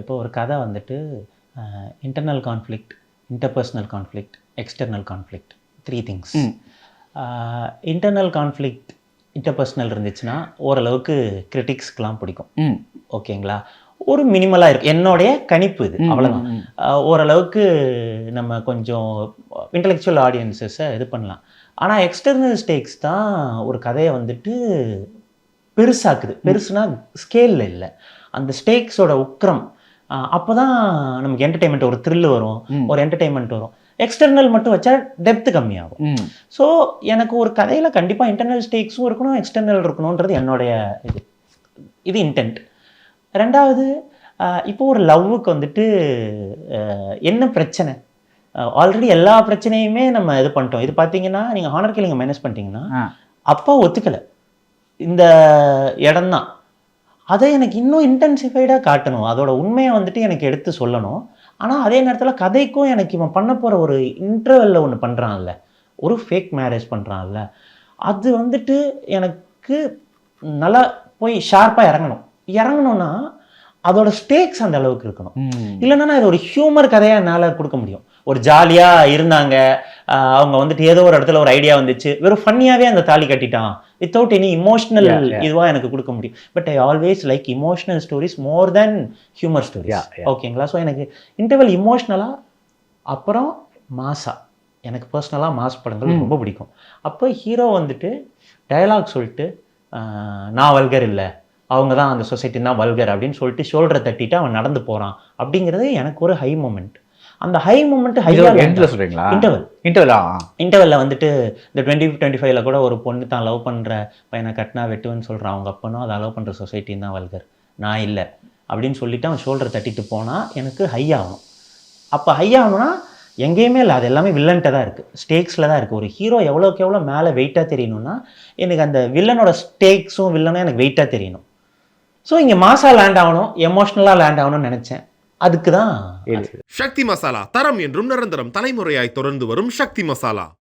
இப்போ ஒரு கதை வந்துட்டு internal conflict, interpersonal conflict, external conflict, 3 things. Internal conflict, interpersonal இருந்துச்சுன்னா ஓரளவுக்கு கிரிட்டிக்ஸ்க்கெலாம் பிடிக்கும். ஓகேங்களா? ஒரு மினிமலாக இருக்குது, என்னுடைய கணிப்பு இது, அவ்வளோதான். ஓரளவுக்கு நம்ம கொஞ்சம் இன்டலெக்சுவல் ஆடியன்ஸஸை இது பண்ணலாம். ஆனால் எக்ஸ்டர்னல் ஸ்டேக்ஸ் தான் ஒரு கதையை வந்துட்டு பெருசாக்குது. பெருசுனா ஸ்கேலில் இல்லை, அந்த ஸ்டேக்ஸோட உக்கிரம். அப்போ தான் நமக்கு என்டர்டெயின்மெண்ட், ஒரு த்ரில் வரும், ஒரு என்டர்டெயின்மெண்ட் வரும். எக்ஸ்டர்னல் மட்டும் வச்சா டெப்த்து கம்மியாகும். ஸோ எனக்கு ஒரு கதையில் கண்டிப்பாக இன்டர்னல் ஸ்டேக்ஸும் இருக்கணும், எக்ஸ்டர்னல் இருக்கணுன்றது என்னுடைய இது இன்டென்ட். ரெண்டாவது, இப்போ ஒரு லவ்வுக்கு வந்துட்டு என்ன பிரச்சனை, ஆல்ரெடி எல்லா பிரச்சனையுமே நம்ம இது பண்ணிட்டோம். இது பார்த்தீங்கன்னா நீங்கள் ஹானர் கில்லிங்கை மைனஸ் பண்ணிட்டீங்கன்னா அப்பா ஒத்துக்கலை, இந்த இடம்தான். அதை எனக்கு இன்னும் இன்டென்சிஃபைடாக காட்டணும், அதோட உண்மையை வந்துட்டு எனக்கு எடுத்து சொல்லணும். ஆனால் அதே நேரத்தில் கதைக்கும் எனக்கு இவன் பண்ண போகிற ஒரு இன்டர்வெல்ல ஒன்று பண்ணுறான்ல, ஒரு ஃபேக் மேரேஜ் பண்ணுறான்ல, அது வந்துட்டு எனக்கு நல்லா போய் ஷார்ப்பாக இறங்கணும்னா அதோட ஸ்டேக்ஸ் அந்த அளவுக்கு இருக்கணும். இல்லைன்னா இது ஒரு ஹியூமர் கதையாக என்னால் கொடுக்க முடியும். ஒரு ஜாலியாக இருந்தாங்க, அவங்க வந்துட்டு ஏதோ ஒரு இடத்துல ஒரு ஐடியா வந்துச்சு, வெறும் ஃபன்னியாகவே அந்த தாலி கட்டிட்டான், வித்தவுட் எனி இமோஷனல் இதுவாக எனக்கு கொடுக்க முடியும். But I always like emotional stories more then humour stories. ஓகேங்களா? ஸோ எனக்கு இன்டர்வல் இமோஷ்னலாக, அப்புறம் மாஸா, எனக்கு பர்சனலாக மாஸ் படங்கள் ரொம்ப பிடிக்கும். அப்போ ஹீரோ வந்துட்டு டயலாக் சொல்லிட்டு நான் வல்கர் இல்லை, அவங்க தான் அந்த சொசைட்டி தான் வல்கர் அப்படின்னு சொல்லிட்டு ஷோல்டரை தட்டிட்டு அவன் நடந்து போகிறான் அப்படிங்கிறது எனக்கு ஒரு ஹை மூமெண்ட். அந்த ஹை மூமெண்ட் சொல்றீங்களா? இன்டர்வெல்ல வந்துட்டு இந்த 2025 கூட ஒரு பொண்ணு தான் லவ் பண்ணுற பையனை கட்டினா வெட்டுவேன்னு சொல்கிறான் அவங்க அப்பனும், அதை லவ் பண்ணுற சொசைட்டின்னு தான் வல்கர், நான் இல்லை அப்படின்னு சொல்லிட்டு அவன் ஷோல்டரை தட்டிட்டு போனால் எனக்கு ஹை ஆகணும். அப்போ ஹை ஆகணும்னா எங்கேயுமே இல்லை, அது எல்லாமே வில்லன்ட்ட தான் இருக்குது, ஸ்டேக்ஸில் தான் இருக்குது. ஒரு ஹீரோ எவ்வளோக்கு எவ்வளோ மேலே வெயிட்டாக தெரியணும்னா எனக்கு அந்த வில்லனோட ஸ்டேக்ஸும் வில்லனும் எனக்கு வெயிட்டாக தெரியணும். ஸோ இங்கே மாசா லேண்ட் ஆகணும், எமோஷ்னலாக லேண்ட் ஆகணும்னு நினச்சேன். அதுக்கு தான் சக்தி மசாலா, தரம் என்றும் நிரந்தரம், தலைமுறையாய் தொடர்ந்து வரும் சக்தி மசாலா.